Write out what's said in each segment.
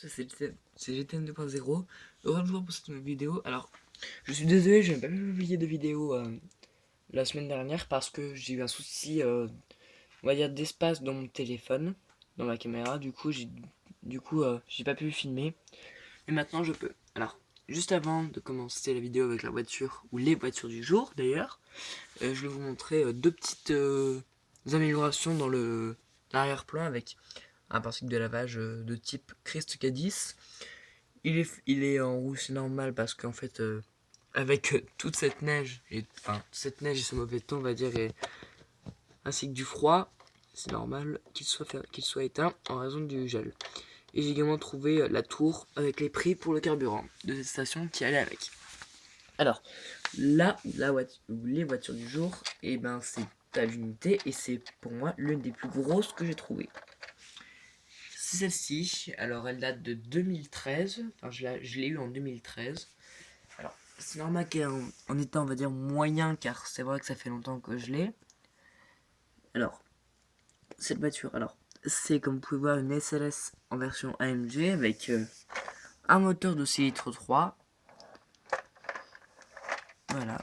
c'est GTN 2.0. Heureux de vous pour cette nouvelle vidéo. Alors, je suis désolé, je n'ai pas pu publier de vidéo la semaine dernière parce que j'ai eu un souci, on va dire, d'espace dans mon téléphone, dans ma caméra. J'ai pas pu filmer. Et maintenant, je peux. Alors, juste avant de commencer la vidéo avec la voiture, ou les voitures du jour d'ailleurs, je vais vous montrer deux petites améliorations dans l'arrière-plan avec un particle de lavage de type Christ Cadiz. Il est en rouge, c'est normal parce qu'en fait, avec toute cette neige, et ce mauvais temps, on va dire, ainsi que du froid, c'est normal qu'il soit éteint en raison du gel. Et j'ai également trouvé la tour avec les prix pour le carburant de cette station qui allait avec. Alors, là, les voitures du jour, et ben c'est à l'unité et c'est pour moi l'une des plus grosses que j'ai trouvées. C'est celle-ci, alors elle date de 2013, enfin je l'ai eu en 2013. Alors, c'est normal qu'elle en état, on va dire, moyen, car c'est vrai que ça fait longtemps que je l'ai. Alors, cette voiture, alors, c'est comme vous pouvez voir une SLS en version AMG avec un moteur de 6 litres 3. Voilà.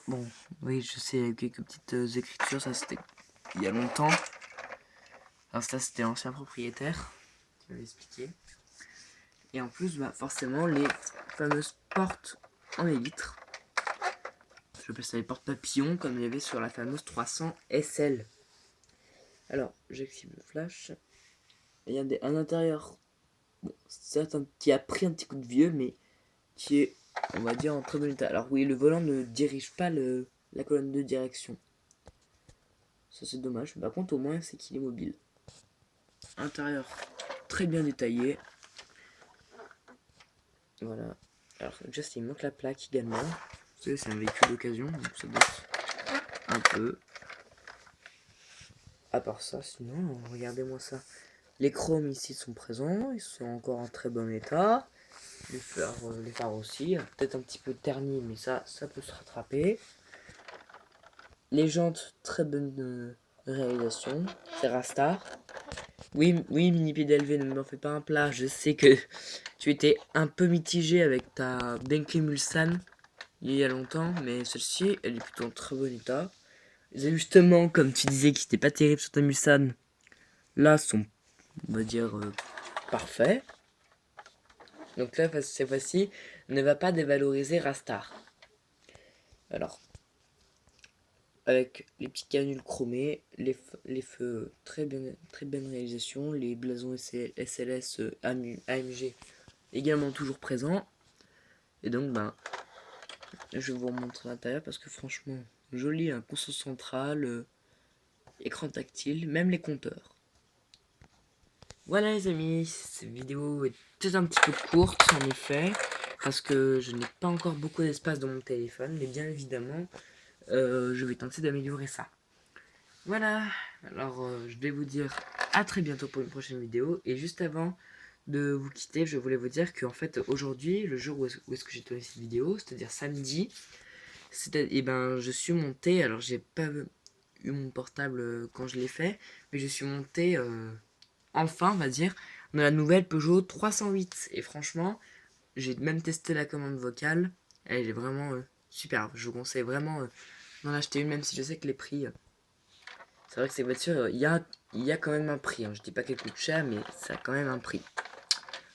Bon, oui, je sais, quelques petites écritures, ça c'était il y a longtemps. Alors ça c'était l'ancien propriétaire qui m'avait expliqué. Et en plus, bah, forcément, les fameuses portes en élytre. Je appelle ça les portes papillons, comme il y avait sur la fameuse 300 SL. Alors, j'active le flash. Il y a un intérieur, bon, certes, qui a pris un petit coup de vieux, mais qui est, on va dire, en très bon état. Alors oui, le volant ne dirige pas la colonne de direction. Ça c'est dommage. Par contre, au moins, c'est qu'il est mobile. Intérieur très bien détaillé. Voilà. Alors, juste il manque la plaque également. Vous savez, c'est un véhicule d'occasion, donc ça date un peu. À part ça, sinon, regardez-moi ça. Les chromes ici sont présents, ils sont encore en très bon état. Les phares aussi, peut-être un petit peu ternis, mais ça peut se rattraper. Les jantes, très bonne réalisation. C'est Rastar. Oui, mini PDLV, ne m'en fais pas un plat. Je sais que tu étais un peu mitigé avec ta Bentley Mulsanne il y a longtemps, mais celle-ci, elle est plutôt en très bon état. Les ajustements, comme tu disais, qui n'étaient pas terribles sur ta Mulsanne, là, sont, on va dire, parfaits. Donc là, cette fois-ci, ne va pas dévaloriser Rastar. Alors, avec les petits canules chromés, les feux très bonne réalisation, les blasons SLS AMG également toujours présents. Et donc, ben, je vais vous remontrer l'intérieur parce que franchement, joli, un console central, écran tactile, même les compteurs. Voilà les amis, cette vidéo est peut-être un petit peu courte en effet, parce que je n'ai pas encore beaucoup d'espace dans mon téléphone, mais bien évidemment, je vais tenter d'améliorer ça. Voilà, alors je vais vous dire à très bientôt pour une prochaine vidéo, et juste avant de vous quitter, je voulais vous dire qu'en fait aujourd'hui, le jour où est-ce que j'ai tourné cette vidéo, c'est-à-dire samedi, et ben je suis monté, alors j'ai pas eu mon portable quand je l'ai fait, mais je suis monté enfin, on va dire, dans la nouvelle Peugeot 308. Et franchement, j'ai même testé la commande vocale. Elle est vraiment superbe. Je vous conseille vraiment d'en acheter une, même si je sais que les prix. C'est vrai que ces voitures, il y a quand même un prix. Hein. Je dis pas qu'elles coûtent cher, mais ça a quand même un prix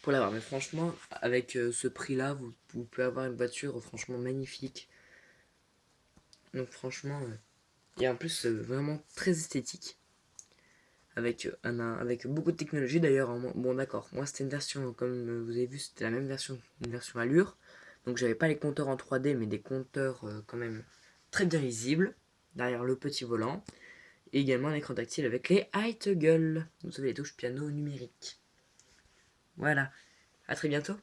pour l'avoir. Mais franchement, avec ce prix-là, vous pouvez avoir une voiture franchement magnifique. Donc franchement, et en plus vraiment très esthétique. Avec beaucoup de technologie d'ailleurs. Bon d'accord, moi c'était une version, comme vous avez vu, c'était la même version, une version Allure. Donc j'avais pas les compteurs en 3D, mais des compteurs quand même très bien lisibles, derrière le petit volant. Et également un écran tactile avec les High Toggle. Vous savez, les touches piano numériques. Voilà, à très bientôt.